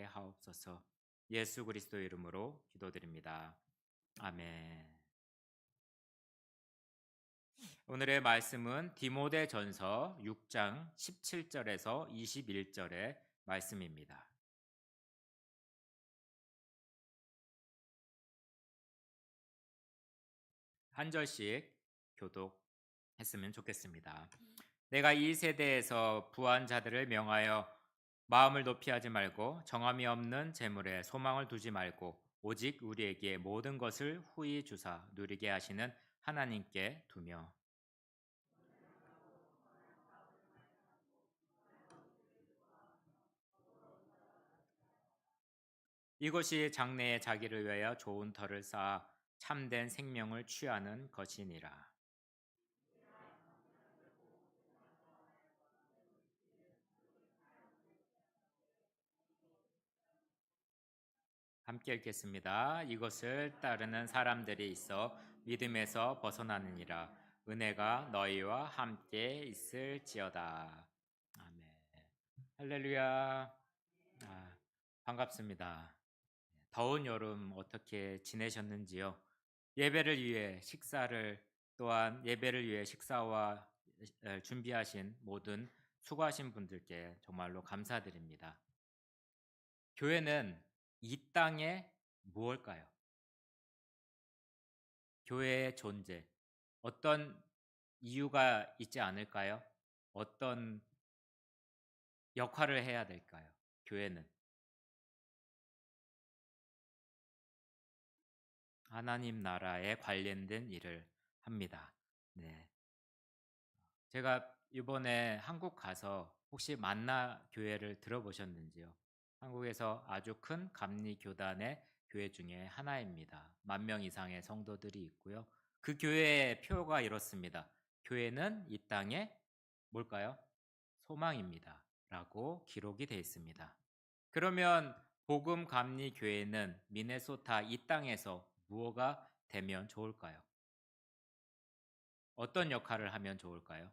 하옵소서. 예수 그리스도 이름으로 기도드립니다. 아멘. 오늘의 말씀은 디모데전서 6장 17절에서 21절의 말씀입니다. 한 절씩 교독했으면 좋겠습니다. 내가 이 세대에서 부한 자들을 명하여 마음을 높이 하지 말고 정함이 없는 재물에 소망을 두지 말고 오직 우리에게 모든 것을 후히 주사 누리게 하시는 하나님께 두며 이것이 장래에 자기를 위하여 좋은 터를 쌓아 참된 생명을 취하는 것이니라. 함께 읽겠습니다. 이것을 따르는 사람들이 있어 믿음에서 벗어나느니라. 은혜가 너희와 함께 있을지어다. 아멘. 할렐루야. 반갑습니다. 더운 여름 어떻게 지내셨는지요? 예배를 위해 식사를 또한 예배를 위해 식사와 준비하신 모든 수고하신 분들께 정말로 감사드립니다. 교회는 이 땅에 무엇일까요? 교회의 존재, 어떤 이유가 있지 않을까요? 어떤 역할을 해야 될까요? 교회는 하나님 나라에 관련된 일을 합니다. 네. 제가 이번에 한국 가서 혹시 만나 교회를 들어보셨는지요? 한국에서 아주 큰 감리 교단의 교회 중에 하나입니다. 10,000명 이상의 성도들이 있고요. 그 교회의 표가 이렇습니다. 교회는 이 땅에 뭘까요? 소망입니다. 라고 기록이 되어 있습니다. 그러면 복음 감리 교회는 미네소타 이 땅에서 무엇가 되면 좋을까요? 어떤 역할을 하면 좋을까요?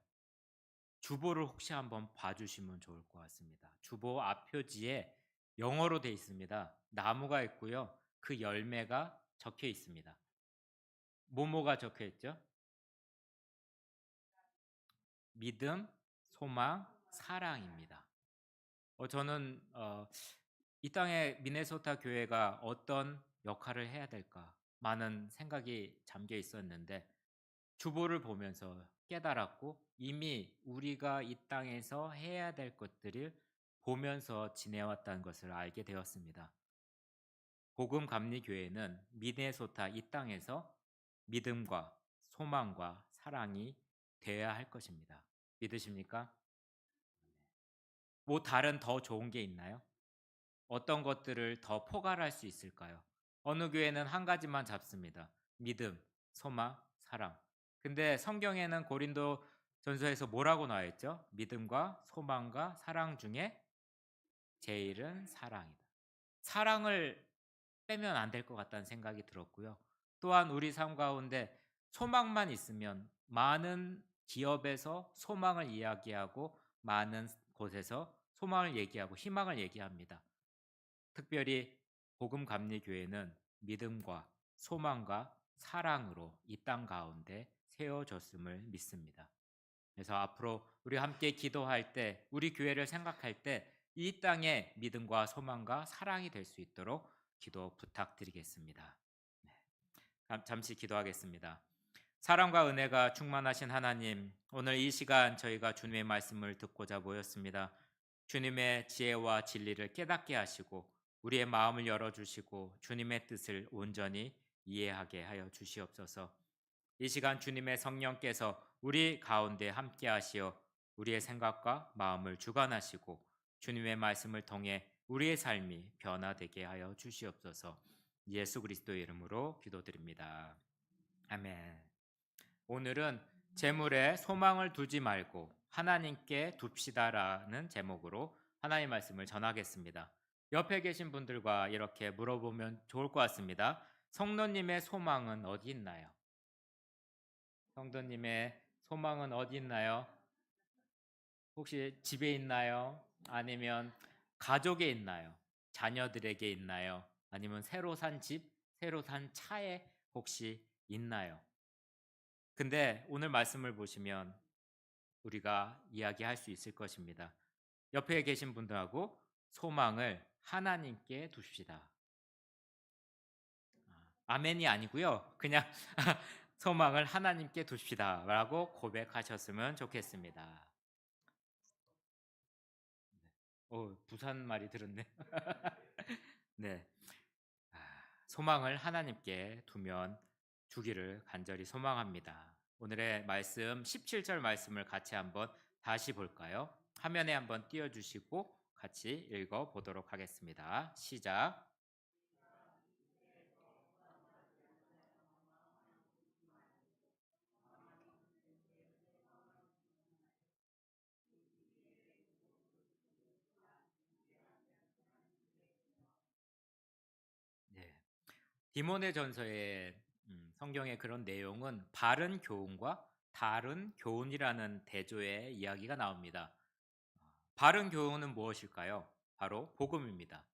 주보를 혹시 한번 봐주시면 좋을 것 같습니다. 주보 앞표지에 영어로 되어 있습니다. 나무가 있고요. 그 열매가 적혀 있습니다. 뭐뭐가 적혀 있죠? 믿음, 소망, 사랑입니다. 저는 이 땅의 미네소타 교회가 어떤 역할을 해야 될까 많은 생각이 잠겨 있었는데 주보를 보면서 깨달았고 이미 우리가 이 땅에서 해야 될 것들을 보면서 지내왔다는 것을 알게 되었습니다. 복음 감리 교회는 미네소타 이 땅에서 믿음과 소망과 사랑이 되어야 할 것입니다. 믿으십니까? 뭐 다른 더 좋은 게 있나요? 어떤 것들을 더 포괄할 수 있을까요? 어느 교회는 한 가지만 잡습니다. 믿음, 소망, 사랑. 근데 성경에는 고린도 전서에서 뭐라고 나와 있죠? 믿음과 소망과 사랑 중에 제일은 사랑이다. 사랑을 빼면 안 될 것 같다는 생각이 들었고요. 또한 우리 삶 가운데 소망만 있으면 많은 기업에서 소망을 이야기하고 많은 곳에서 소망을 얘기하고 희망을 얘기합니다. 특별히 복음 감리 교회는 믿음과 소망과 사랑으로 이 땅 가운데 세워졌음을 믿습니다. 그래서 앞으로 우리 함께 기도할 때 우리 교회를 생각할 때 이 땅에 믿음과 소망과 사랑이 될 수 있도록 기도 부탁드리겠습니다. 네. 잠시 기도하겠습니다. 사랑과 은혜가 충만하신 하나님, 오늘 이 시간 저희가 주님의 말씀을 듣고자 모였습니다. 주님의 지혜와 진리를 깨닫게 하시고 우리의 마음을 열어주시고 주님의 뜻을 온전히 이해하게 하여 주시옵소서. 이 시간 주님의 성령께서 우리 가운데 함께 하시어 우리의 생각과 마음을 주관하시고 주님의 말씀을 통해 우리의 삶이 변화되게 하여 주시옵소서. 예수 그리스도의 이름으로 기도드립니다. 아멘. 오늘은 재물에 소망을 두지 말고 하나님께 둡시다라는 제목으로 하나님의 말씀을 전하겠습니다. 옆에 계신 분들과 이렇게 물어보면 좋을 것 같습니다. 성도님의 소망은 어디 있나요? 성도님의 소망은 어디 있나요? 혹시 집에 있나요? 아니면 가족에 있나요? 자녀들에게 있나요? 아니면 새로 산 집, 새로 산 차에 혹시 있나요? 근데 오늘 말씀을 보시면 우리가 이야기할 수 있을 것입니다. 옆에 계신 분들하고 소망을 하나님께 두십시다. 아멘이 아니고요. 그냥 소망을 하나님께 두십시다라고 고백하셨으면 좋겠습니다. 부산 말이 들었네. 네. 아, 소망을 하나님께 두면 주기를 간절히 소망합니다. 오늘의 말씀 17절 말씀을 같이 한번 다시 볼까요? 화면에 한번 띄워 주시고 같이 읽어 보도록 하겠습니다. 시작. 네. 디모데 전서의 성경의 그런 내용은 바른 교훈과 다른 교훈이라는 대조의 이야기가 나옵니다. 바른 교훈은 무엇일까요? 바로 복음입니다.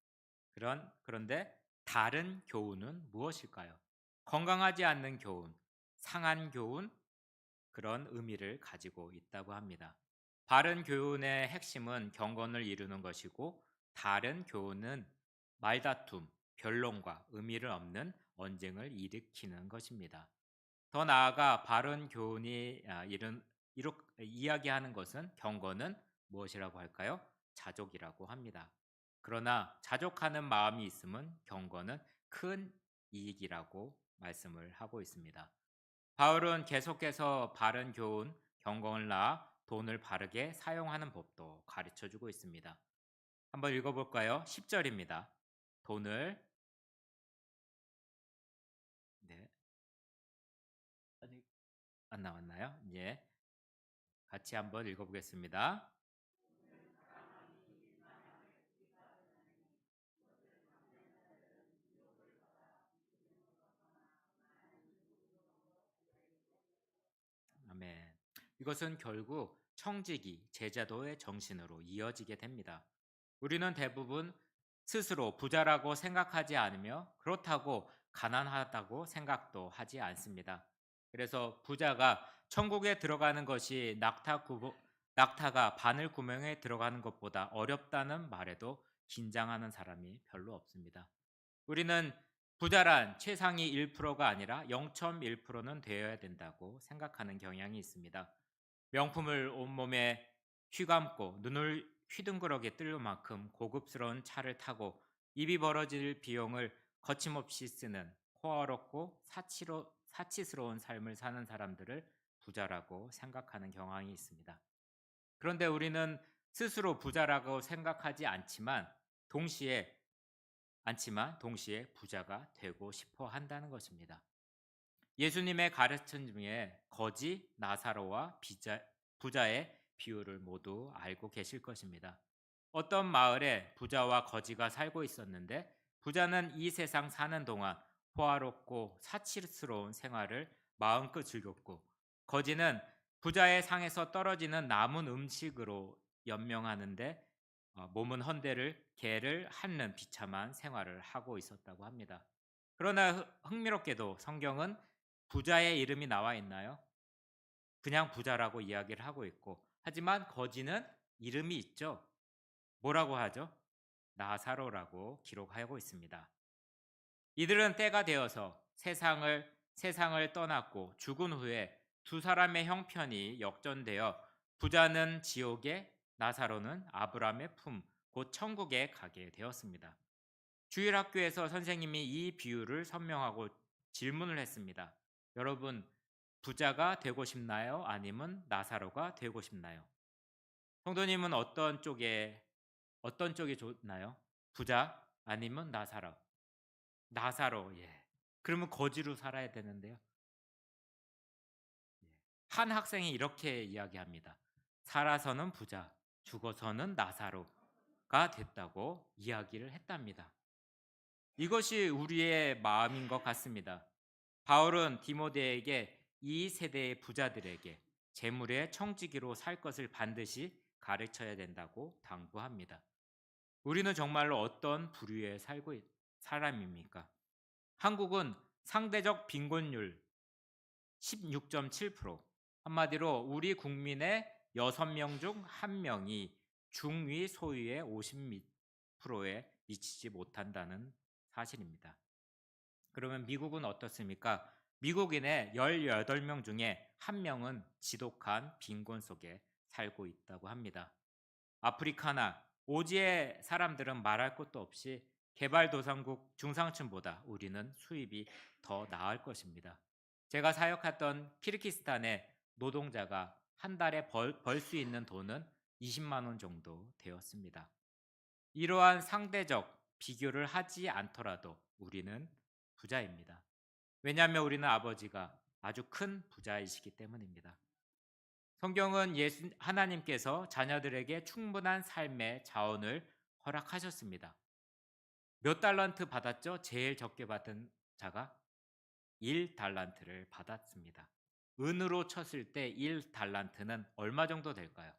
그런데 다른 교훈은 무엇일까요? 건강하지 않는 교훈, 상한 교훈, 그런 의미를 가지고 있다고 합니다. 바른 교훈의 핵심은 경건을 이루는 것이고, 다른 교훈은 말다툼, 변론과 의미를 없는 언쟁을 일으키는 것입니다. 더 나아가 바른 교훈이 이야기하는 것은 경건은 무엇이라고 할까요? 자족이라고 합니다. 그러나 자족하는 마음이 있으면 경건은 큰 이익이라고 말씀을 하고 있습니다. 바울은 계속해서 바른 교훈, 경건을 낳아 돈을 바르게 사용하는 법도 가르쳐 주고 있습니다. 한번 읽어볼까요? 10절입니다. 돈을 네, 아직 안 나왔나요? 예, 같이 한번 읽어보겠습니다. 아멘. 이것은 결국 청지기, 제자도의 정신으로 이어지게 됩니다. 우리는 대부분 스스로 부자라고 생각하지 않으며 그렇다고 가난하다고 생각도 하지 않습니다. 그래서 부자가 천국에 들어가는 것이 낙타가 바늘 구멍에 들어가는 것보다 어렵다는 말에도 긴장하는 사람이 별로 없습니다. 우리는 부자란 최상위 1%가 아니라 0.1%는 되어야 된다고 생각하는 경향이 있습니다. 명품을 온몸에 휘감고 눈을 휘둥그러게 뜰 만큼 고급스러운 차를 타고 입이 벌어질 비용을 거침없이 쓰는 호화롭고 사치스러운 삶을 사는 사람들을 부자라고 생각하는 경향이 있습니다. 그런데 우리는 스스로 부자라고 생각하지 동시에 부자가 되고 싶어 한다는 것입니다. 예수님의 가르침 중에 거지, 나사로와 부자의 비유를 모두 알고 계실 것입니다. 어떤 마을에 부자와 거지가 살고 있었는데 부자는 이 세상 사는 동안 호화롭고 사치스러운 생활을 마음껏 즐겼고 거지는 부자의 상에서 떨어지는 남은 음식으로 연명하는데 몸은 헌대를 개를 핥는 비참한 생활을 하고 있었다고 합니다. 그러나 흥미롭게도 성경은 부자의 이름이 나와 있나요? 그냥 부자라고 이야기를 하고 있고 하지만 거지는 이름이 있죠. 뭐라고 하죠? 나사로라고 기록하고 있습니다. 이들은 때가 되어서 세상을 떠났고 죽은 후에 두 사람의 형편이 역전되어 부자는 지옥에 나사로는 아브라함의 품, 곧 천국에 가게 되었습니다. 주일학교에서 선생님이 이 비유를 설명하고 질문을 했습니다. 여러분, 부자가 되고 싶나요? 아니면 나사로가 되고 싶나요? 성도님은 어떤 쪽이 좋나요? 부자 아니면 나사로? 나사로, 예. 그러면 거지로 살아야 되는데요. 예. 한 학생이 이렇게 이야기합니다. 살아서는 부자, 죽어서는 나사로가 됐다고 이야기를 했답니다. 이것이 우리의 마음인 것 같습니다. 바울은 디모데에게 이 세대의 부자들에게 재물의 청지기로 살 것을 반드시 가르쳐야 된다고 당부합니다. 우리는 정말로 어떤 부류에 살고 사람입니까? 한국은 상대적 빈곤율 16.7%. 한마디로 우리 국민의 6명 중 1명이 중위 소유의 50%에 미치지 못한다는 사실입니다. 그러면 미국은 어떻습니까? 미국인의 18명 중에 1명은 지독한 빈곤 속에 살고 있다고 합니다. 아프리카나 오지의 사람들은 말할 것도 없이 개발도상국 중상층보다 우리는 수입이 더 나을 것입니다. 제가 사역했던 키르기스탄의 노동자가 한 달에 벌 수 있는 돈은 20만 원 정도 되었습니다. 이러한 상대적 비교를 하지 않더라도 우리는 부자입니다. 왜냐하면 우리는 아버지가 아주 큰 부자이시기 때문입니다. 성경은 하나님께서 자녀들에게 충분한 삶의 자원을 허락하셨습니다. 몇 달란트 받았죠? 제일 적게 받은 자가 1달란트를 받았습니다. 은으로 쳤을 때 1달란트는 얼마 정도 될까요?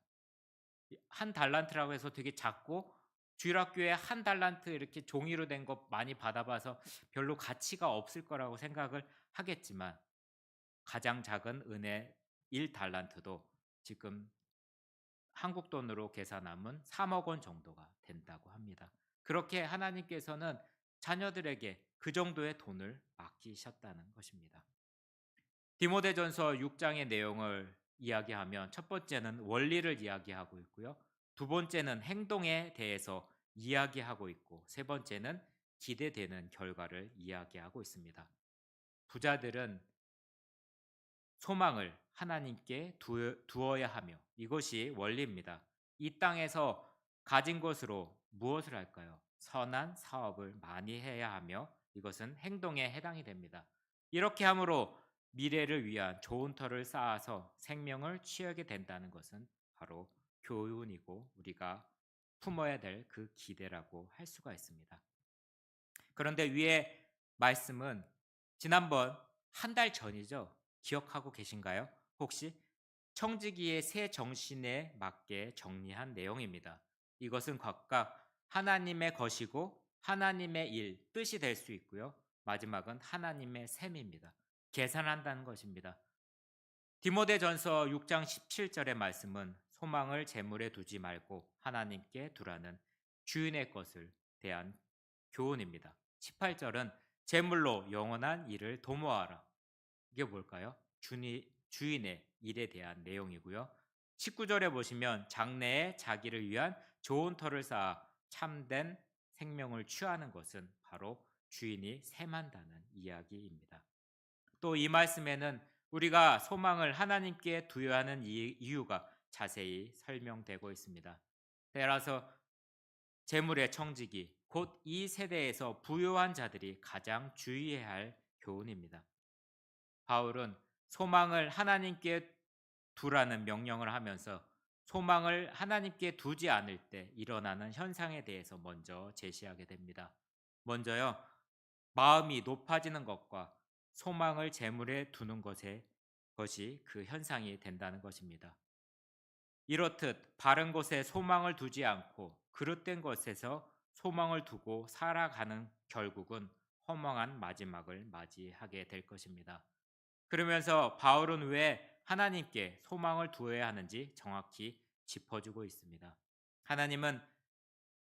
한 달란트라고 해서 되게 작고, 주일학교에 한 달란트 이렇게 종이로 된 거 많이 받아봐서 별로 가치가 없을 거라고 생각을 하겠지만, 가장 작은 은의 1달란트도 지금 한국 돈으로 계산하면 3억 원 정도가 된다고 합니다. 그렇게 하나님께서는 자녀들에게 그 정도의 돈을 맡기셨다는 것입니다. 디모데전서 6장의 내용을 이야기하면 첫 번째는 원리를 이야기하고 있고요. 두 번째는 행동에 대해서 이야기하고 있고, 세 번째는 기대되는 결과를 이야기하고 있습니다. 부자들은 소망을 하나님께 두어야 하며, 이것이 원리입니다. 이 땅에서 가진 것으로 무엇을 할까요? 선한 사업을 많이 해야 하며, 이것은 행동에 해당이 됩니다. 이렇게 함으로 미래를 위한 좋은 터를 쌓아서 생명을 취하게 된다는 것은 바로 교훈이고, 우리가 품어야 될 그 기대라고 할 수가 있습니다. 그런데 위에 말씀은 지난번 한 달 전이죠. 기억하고 계신가요? 혹시 청지기의 새 정신에 맞게 정리한 내용입니다. 이것은 각각 하나님의 것이고 하나님의 일, 뜻이 될 수 있고요. 마지막은 하나님의 셈입니다. 계산한다는 것입니다. 디모데전서 6장 17절의 말씀은 소망을 재물에 두지 말고 하나님께 두라는 주인의 것을 대한 교훈입니다. 18절은 재물로 영원한 일을 도모하라. 이게 뭘까요? 주인의 일에 대한 내용이고요. 19절에 보시면 장래에 자기를 위한 좋은 터를 쌓아 참된 생명을 취하는 것은 바로 주인이 세만다는 이야기입니다. 또 이 말씀에는 우리가 소망을 하나님께 두어야 하는 이유가 자세히 설명되고 있습니다. 따라서 재물의 청지기, 곧 이 세대에서 부유한 자들이 가장 주의해야 할 교훈입니다. 바울은 소망을 하나님께 두라는 명령을 하면서 소망을 하나님께 두지 않을 때 일어나는 현상에 대해서 먼저 제시하게 됩니다. 먼저요, 마음이 높아지는 것과 소망을 재물에 두는 것이 그 현상이 된다는 것입니다. 이렇듯 바른 곳에 소망을 두지 않고 그릇된 것에서 소망을 두고 살아가는 결국은 허망한 마지막을 맞이하게 될 것입니다. 그러면서 바울은 왜 하나님께 소망을 두어야 하는지 정확히 짚어주고 있습니다. 하나님은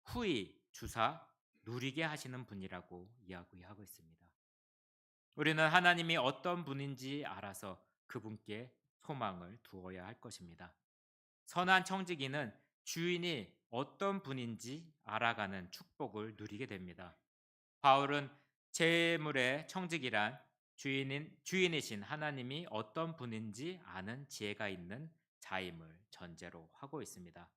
후히 주사 누리게 하시는 분이라고 이야기하고 있습니다. 우리는 하나님이 어떤 분인지 알아서 그분께 소망을 두어야 할 것입니다. 선한 청지기는 주인이 어떤 분인지 알아가는 축복을 누리게 됩니다. 바울은 재물의 청지기란 주인이신 하나님이 어떤 분인지 아는 지혜가 있는 자임을 전제로 하고 있습니다.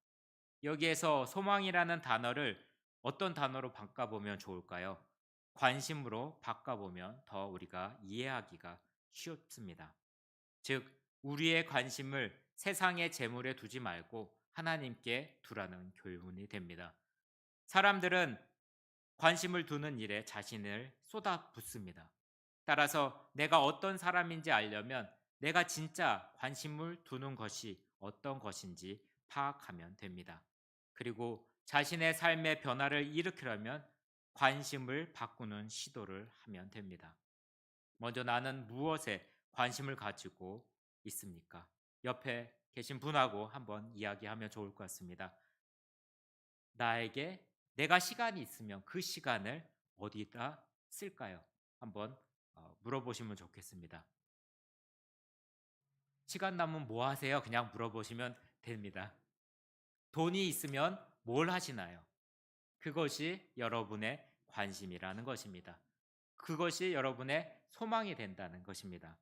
여기에서 소망이라는 단어를 어떤 단어로 바꿔보면 좋을까요? 관심으로 바꿔보면 더 우리가 이해하기가 쉽습니다. 즉, 우리의 관심을 세상의 재물에 두지 말고 하나님께 두라는 교훈이 됩니다. 사람들은 관심을 두는 일에 자신을 쏟아붓습니다. 따라서 내가 어떤 사람인지 알려면 내가 진짜 관심을 두는 것이 어떤 것인지 파악하면 됩니다. 그리고 자신의 삶의 변화를 일으키려면 관심을 바꾸는 시도를 하면 됩니다. 먼저 나는 무엇에 관심을 가지고 있습니까? 옆에 계신 분하고 한번 이야기하면 좋을 것 같습니다. 나에게 내가 시간이 있으면 그 시간을 어디다 쓸까요? 한번 물어보시면 좋겠습니다. 시간 남으면 뭐 하세요? 그냥 물어보시면 됩니다. 돈이 있으면 뭘 하시나요? 그것이 여러분의 관심이라는 것입니다. 그것이 여러분의 소망이 된다는 것입니다.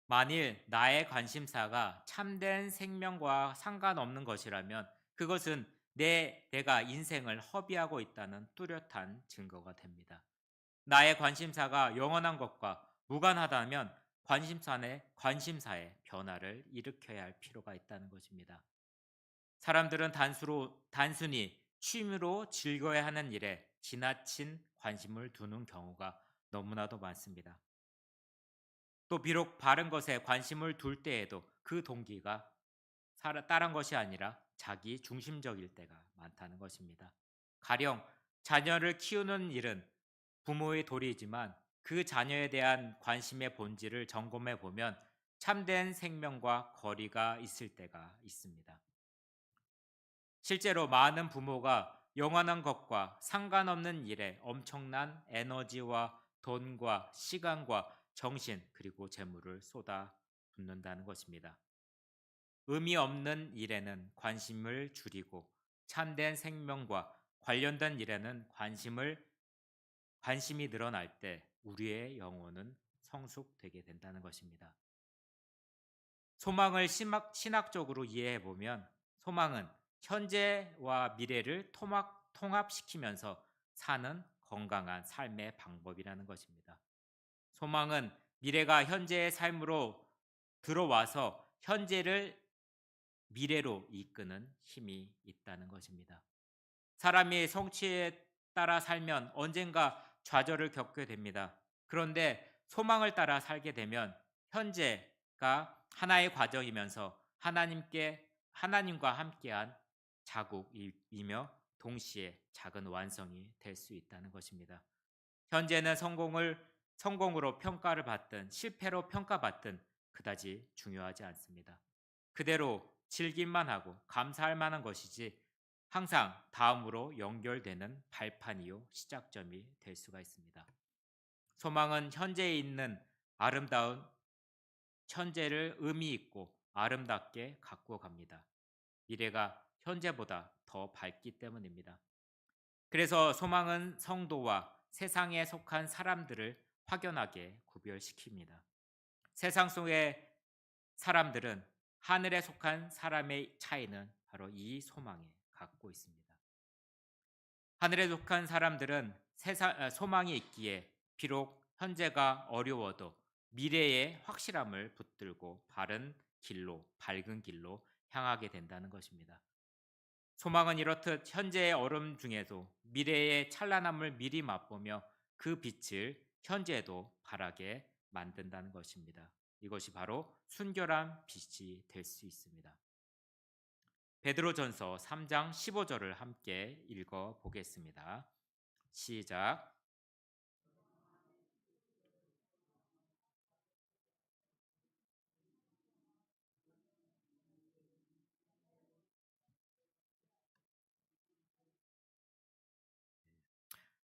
만일 나의 관심사가 참된 생명과 상관없는 것이라면 그것은 내가 인생을 허비하고 있다는 뚜렷한 증거가 됩니다. 나의 관심사가 영원한 것과 무관하다면 관심사의 변화를 일으켜야 할 필요가 있다는 것입니다. 사람들은 단순히 취미로 즐거워야 하는 일에 지나친 관심을 두는 경우가 너무나도 많습니다. 또 비록 바른 것에 관심을 둘 때에도 그 동기가 다른 것이 아니라 자기 중심적일 때가 많다는 것입니다. 가령 자녀를 키우는 일은 부모의 도리이지만 그 자녀에 대한 관심의 본질을 점검해 보면 참된 생명과 거리가 있을 때가 있습니다. 실제로 많은 부모가 영원한 것과 상관없는 일에 엄청난 에너지와 돈과 시간과 정신 그리고 재물을 쏟아붓는다는 것입니다. 의미 없는 일에는 관심을 줄이고 참된 생명과 관련된 일에는 관심이 늘어날 때 우리의 영혼은 성숙되게 된다는 것입니다. 소망을 신학적으로 이해해 보면 소망은 현재와 미래를 통합시키면서 사는 건강한 삶의 방법이라는 것입니다. 소망은 미래가 현재의 삶으로 들어와서 현재를 미래로 이끄는 힘이 있다는 것입니다. 사람이 성취에 따라 살면 언젠가 좌절을 겪게 됩니다. 그런데 소망을 따라 살게 되면 현재가 하나의 과정이면서 하나님과 함께한 자국이며 동시에 작은 완성이 될 수 있다는 것입니다. 현재는 성공으로 평가를 받든 실패로 평가받든 그다지 중요하지 않습니다. 그대로 즐길만 하고 감사할 만한 것이지 항상 다음으로 연결되는 발판이요 시작점이 될 수가 있습니다. 소망은 현재에 있는 아름다운 현재를 의미 있고 아름답게 가꾸어 갑니다. 미래가 현재보다 더 밝기 때문입니다. 그래서 소망은 성도와 세상에 속한 사람들을 확연하게 구별시킵니다. 세상 속의 사람들은 하늘에 속한 사람의 차이는 바로 이 소망에 갖고 있습니다. 하늘에 속한 사람들은 소망이 있기에 비록 현재가 어려워도 미래의 확실함을 붙들고 밝은 길로 향하게 된다는 것입니다. 소망은 이렇듯 현재의 어려움 중에도 미래의 찬란함을 미리 맛보며 그 빛을 현재에도 바라게 만든다는 것입니다. 이것이 바로 순결한 빛이 될 수 있습니다. 베드로전서 3장 15절을 함께 읽어 보겠습니다. 시작.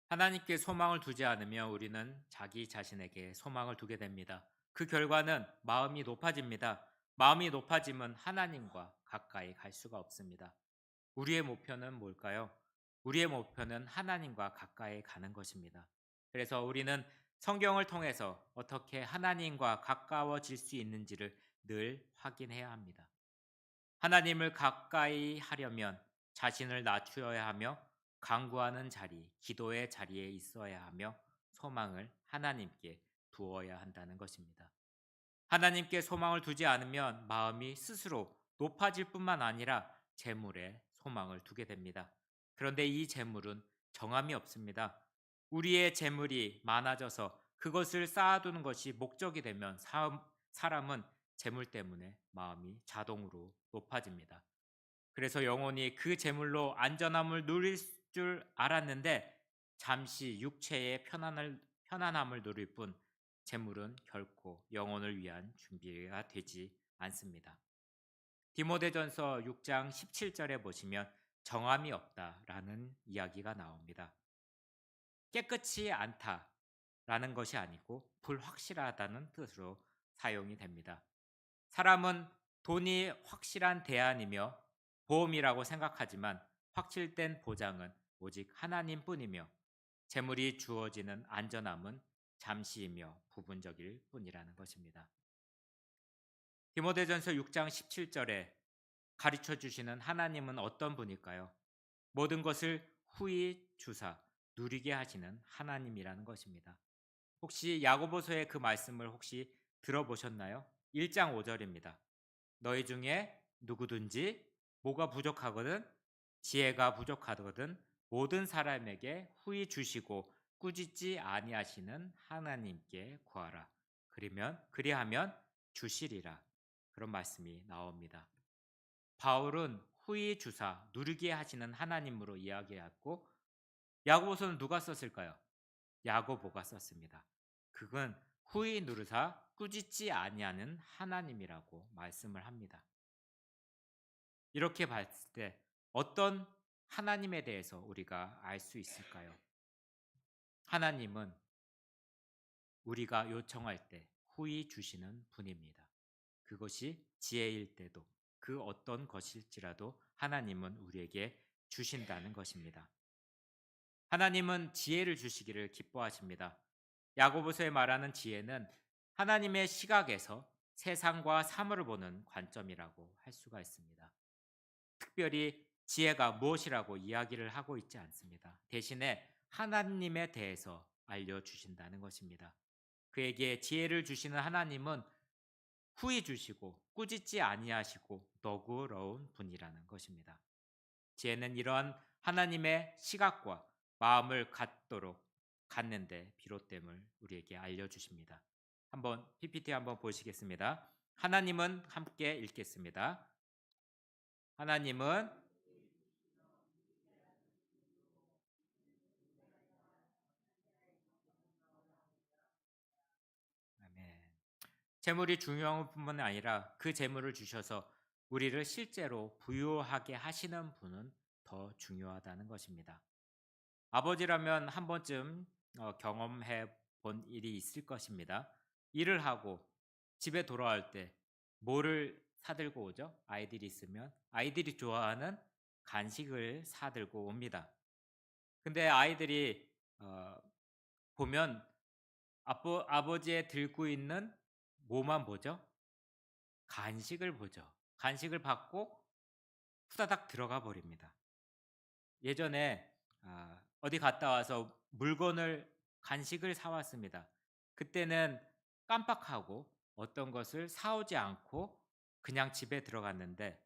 하나님께 소망을 두지 않으면 우리는 자기 자신에게 소망을 두게 됩니다. 그 결과는 마음이 높아집니다. 마음이 높아지면 하나님과 가까이 갈 수가 없습니다. 우리의 목표는 뭘까요? 우리의 목표는 하나님과 가까이 가는 것입니다. 그래서 우리는 성경을 통해서 어떻게 하나님과 가까워질 수 있는지를 늘 확인해야 합니다. 하나님을 가까이 하려면 자신을 낮추어야 하며 간구하는 기도의 자리에 있어야 하며 소망을 하나님께 두어야 한다는 것입니다. 하나님께 소망을 두지 않으면 마음이 스스로 높아질 뿐만 아니라 재물에 소망을 두게 됩니다. 그런데 이 재물은 정함이 없습니다. 우리의 재물이 많아져서 그것을 쌓아두는 것이 목적이 되면 사람은 재물 때문에 마음이 자동으로 높아집니다. 그래서 영혼이 그 재물로 안전함을 누릴 줄 알았는데 잠시 육체의 편안함을 누릴 뿐 재물은 결코 영혼을 위한 준비가 되지 않습니다. 디모데전서 6장 17절에 보시면 정함이 없다라는 이야기가 나옵니다. 깨끗이 않다라는 것이 아니고 불확실하다는 뜻으로 사용이 됩니다. 사람은 돈이 확실한 대안이며 보험이라고 생각하지만 확실된 보장은 오직 하나님뿐이며 재물이 주어지는 안전함은 잠시이며 부분적일 뿐이라는 것입니다. 디모데전서 6장 17절에 가르쳐 주시는 하나님은 어떤 분일까요? 모든 것을 후히 주사 누리게 하시는 하나님이라는 것입니다. 혹시 야고보서의 그 말씀을 혹시 들어보셨나요? 1장 5절입니다. 너희 중에 누구든지 뭐가 부족하거든 지혜가 부족하거든 모든 사람에게 후히 주시고 꾸짖지 아니하시는 하나님께 구하라. 그리하면 주시리라. 그런 말씀이 나옵니다. 바울은 후히 주사 누리게 하시는 하나님으로 이야기했고 야고보서는 누가 썼을까요? 야고보가 썼습니다. 그건 후히 누르사 꾸짖지 아니하는 하나님이라고 말씀을 합니다. 이렇게 봤을 때 어떤 하나님에 대해서 우리가 알 수 있을까요? 하나님은 우리가 요청할 때 후히 주시는 분입니다. 그것이 지혜일 때도 그 어떤 것일지라도 하나님은 우리에게 주신다는 것입니다. 하나님은 지혜를 주시기를 기뻐하십니다. 야고보서에 말하는 지혜는 하나님의 시각에서 세상과 사물을 보는 관점이라고 할 수가 있습니다. 특별히 지혜가 무엇이라고 이야기를 하고 있지 않습니다. 대신에 하나님에 대해서 알려주신다는 것입니다. 그에게 지혜를 주시는 하나님은 후히 주시고 꾸짖지 아니하시고 너그러운 분이라는 것입니다. 지혜는 이러한 하나님의 시각과 마음을 갖는데 비롯됨을 우리에게 알려주십니다. 한번 PPT 한번 보시겠습니다. 하나님은 함께 읽겠습니다. 하나님은 아멘. 재물이 중요한 뿐만 아니라 그 재물을 주셔서 우리를 실제로 부유하게 하시는 분은 더 중요하다는 것입니다. 아버지라면 한 번쯤 경험해 본 일이 있을 것입니다. 일을 하고 집에 돌아올 때 뭐를 사들고 오죠? 아이들이 있으면 아이들이 좋아하는 간식을 사들고 옵니다. 근데 아이들이 보면 아버지의 들고 있는 뭐만 보죠? 간식을 보죠. 간식을 받고 후다닥 들어가 버립니다. 예전에 어디 갔다 와서 간식을 사왔습니다. 그때는 깜빡하고 어떤 것을 사오지 않고 그냥 집에 들어갔는데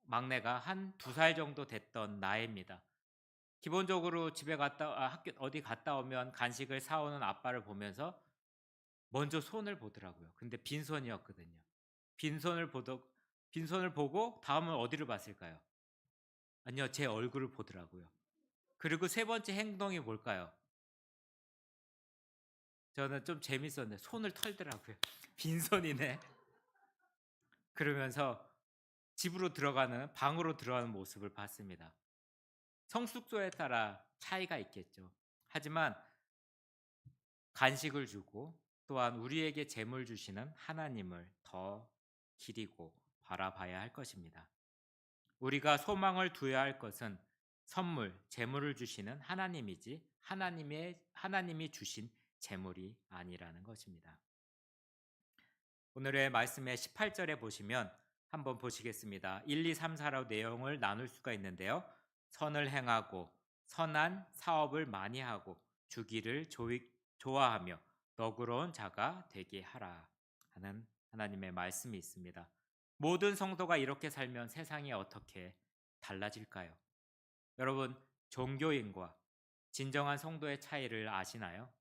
막내가 한 2살 정도 됐던 나이입니다. 기본적으로 학교 어디 갔다 오면 간식을 사오는 아빠를 보면서 먼저 손을 보더라고요. 근데 빈손이었거든요. 빈손을 보도 빈손을 보고 다음은 어디를 봤을까요? 아니요, 제 얼굴을 보더라고요. 그리고 세 번째 행동이 뭘까요? 저는 좀 재밌었는데 손을 털더라고요. 빈손이네. 그러면서 방으로 들어가는 모습을 봤습니다. 성숙도에 따라 차이가 있겠죠. 하지만 간식을 주고 또한 우리에게 재물 주시는 하나님을 더 기리고 바라봐야 할 것입니다. 우리가 소망을 두어야 할 것은 재물을 주시는 하나님이지 하나님이 주신 재물이 아니라는 것입니다. 오늘의 말씀의 18절에 보시면 한번 보시겠습니다. 1, 2, 3, 4로 내용을 나눌 수가 있는데요. 선을 행하고 선한 사업을 많이 하고 주기를 좋아하며 너그러운 자가 되게 하라 하는 하나님의 말씀이 있습니다. 모든 성도가 이렇게 살면 세상이 어떻게 달라질까요? 여러분, 종교인과 진정한 성도의 차이를 아시나요?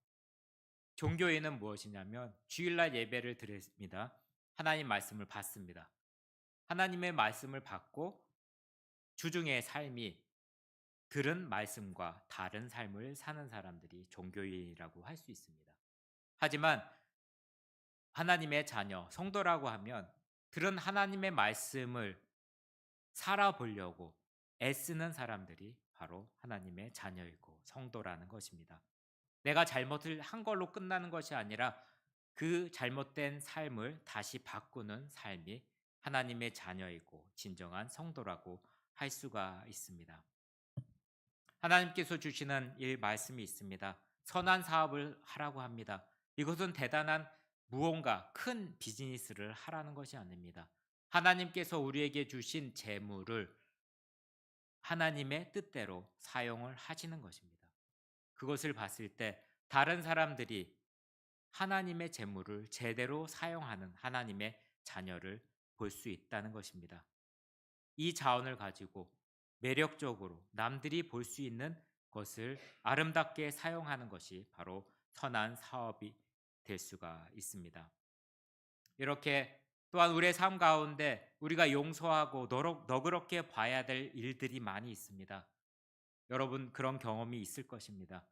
종교인은 무엇이냐면 주일날 예배를 드립니다. 하나님 말씀을 받습니다. 하나님의 말씀을 받고 주중의 삶이 들은 말씀과 다른 삶을 사는 사람들이 종교인이라고 할 수 있습니다. 하지만 하나님의 자녀, 성도라고 하면 들은 하나님의 말씀을 살아보려고 애쓰는 사람들이 바로 하나님의 자녀이고 성도라는 것입니다. 내가 잘못을 한 걸로 끝나는 것이 아니라 그 잘못된 삶을 다시 바꾸는 삶이 하나님의 자녀이고 진정한 성도라고 할 수가 있습니다. 하나님께서 주시는 이 말씀이 있습니다. 선한 사업을 하라고 합니다. 이것은 대단한 무언가 큰 비즈니스를 하라는 것이 아닙니다. 하나님께서 우리에게 주신 재물을 하나님의 뜻대로 사용을 하시는 것입니다. 그것을 봤을 때 다른 사람들이 하나님의 재물을 제대로 사용하는 하나님의 자녀를 볼 수 있다는 것입니다. 이 자원을 가지고 매력적으로 남들이 볼 수 있는 것을 아름답게 사용하는 것이 바로 선한 사업이 될 수가 있습니다. 이렇게 또한 우리의 삶 가운데 우리가 용서하고 너그럽게 봐야 될 일들이 많이 있습니다. 여러분 그런 경험이 있을 것입니다.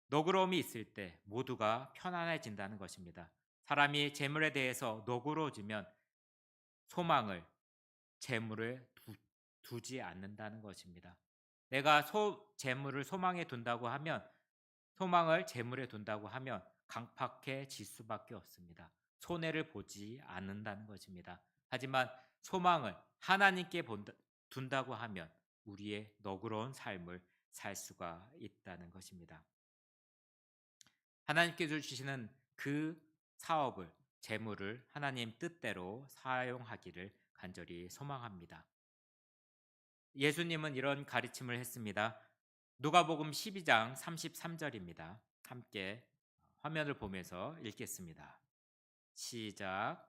너그러움이 있을 때 모두가 편안해진다는 것입니다. 사람이 재물에 대해서 너그러워지면 소망을 재물에 두지 않는다는 것입니다. 내가 재물을 소망에 둔다고 하면 소망을 재물에 둔다고 하면 강팍해질 수밖에 없습니다. 손해를 보지 않는다는 것입니다. 하지만 소망을 하나님께 둔다고 하면 우리의 너그러운 삶을 살 수가 있다는 것입니다. 하나님께서 주시는 그 사업을 재물을 하나님 뜻대로 사용하기를 간절히 소망합니다. 예수님은 이런 가르침을 했습니다. 누가복음 12장 33절입니다. 함께 화면을 보면서 읽겠습니다. 시작.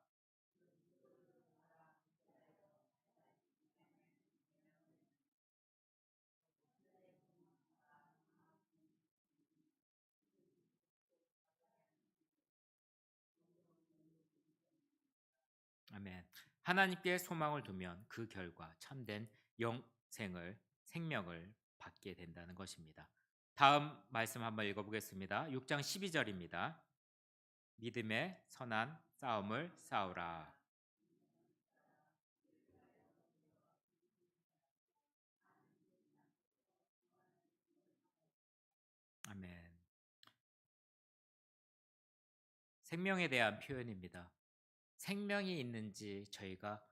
아멘. 하나님께 소망을 두면 그 결과 참된 생명을 받게 된다는 것입니다. 다음 말씀 한번 읽어보겠습니다. 6장 12절입니다. 믿음의 선한 싸움을 싸우라. 아멘. 생명에 대한 표현입니다. 생명이 있는지 저희가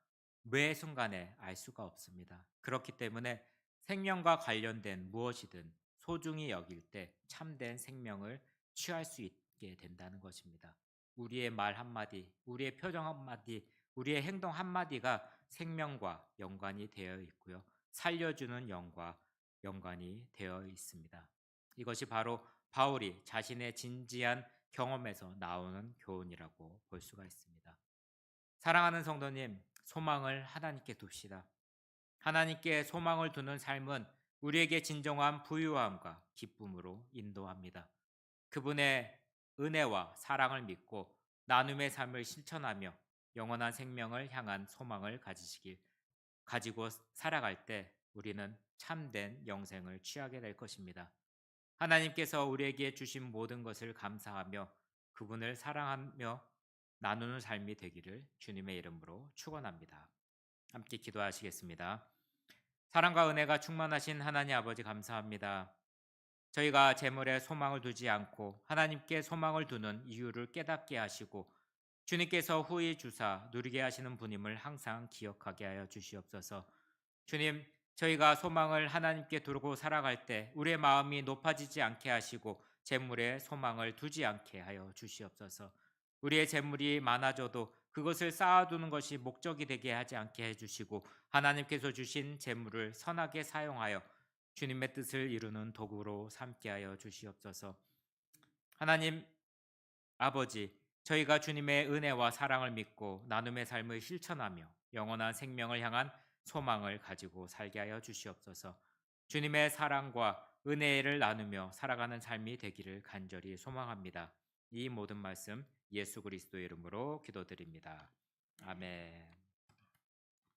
매 순간에 알 수가 없습니다. 그렇기 때문에 생명과 관련된 무엇이든 소중히 여길 때 참된 생명을 취할 수 있게 된다는 것입니다. 우리의 말 한마디, 우리의 표정 한마디, 우리의 행동 한마디가 생명과 연관이 되어 있고요. 살려주는 영과 연관이 되어 있습니다. 이것이 바로 바울이 자신의 진지한 경험에서 나오는 교훈이라고 볼 수가 있습니다. 사랑하는 성도님, 소망을 하나님께 둡시다. 하나님께 소망을 두는 삶은 우리에게 진정한 부유함과 기쁨으로 인도합니다. 그분의 은혜와 사랑을 믿고 나눔의 삶을 실천하며 영원한 생명을 향한 소망을 가지고 살아갈 때 우리는 참된 영생을 취하게 될 것입니다. 하나님께서 우리에게 주신 모든 것을 감사하며 그분을 사랑하며 나누는 삶이 되기를 주님의 이름으로 축원합니다. 함께 기도하시겠습니다. 사랑과 은혜가 충만하신 하나님 아버지 감사합니다. 저희가 재물에 소망을 두지 않고 하나님께 소망을 두는 이유를 깨닫게 하시고 주님께서 후히 주사 누리게 하시는 분임을 항상 기억하게 하여 주시옵소서. 주님, 저희가 소망을 하나님께 두고 살아갈 때 우리의 마음이 높아지지 않게 하시고 재물에 소망을 두지 않게 하여 주시옵소서. 우리의 재물이 많아져도 그것을 쌓아두는 것이 목적이 되게 하지 않게 해주시고 하나님께서 주신 재물을 선하게 사용하여 주님의 뜻을 이루는 도구로 삼게 하여 주시옵소서. 하나님 아버지, 저희가 주님의 은혜와 사랑을 믿고 나눔의 삶을 실천하며 영원한 생명을 향한 소망을 가지고 살게 하여 주시옵소서. 주님의 사랑과 은혜를 나누며 살아가는 삶이 되기를 간절히 소망합니다. 이 모든 말씀 예수 그리스도의 이름으로 기도드립니다. 아멘.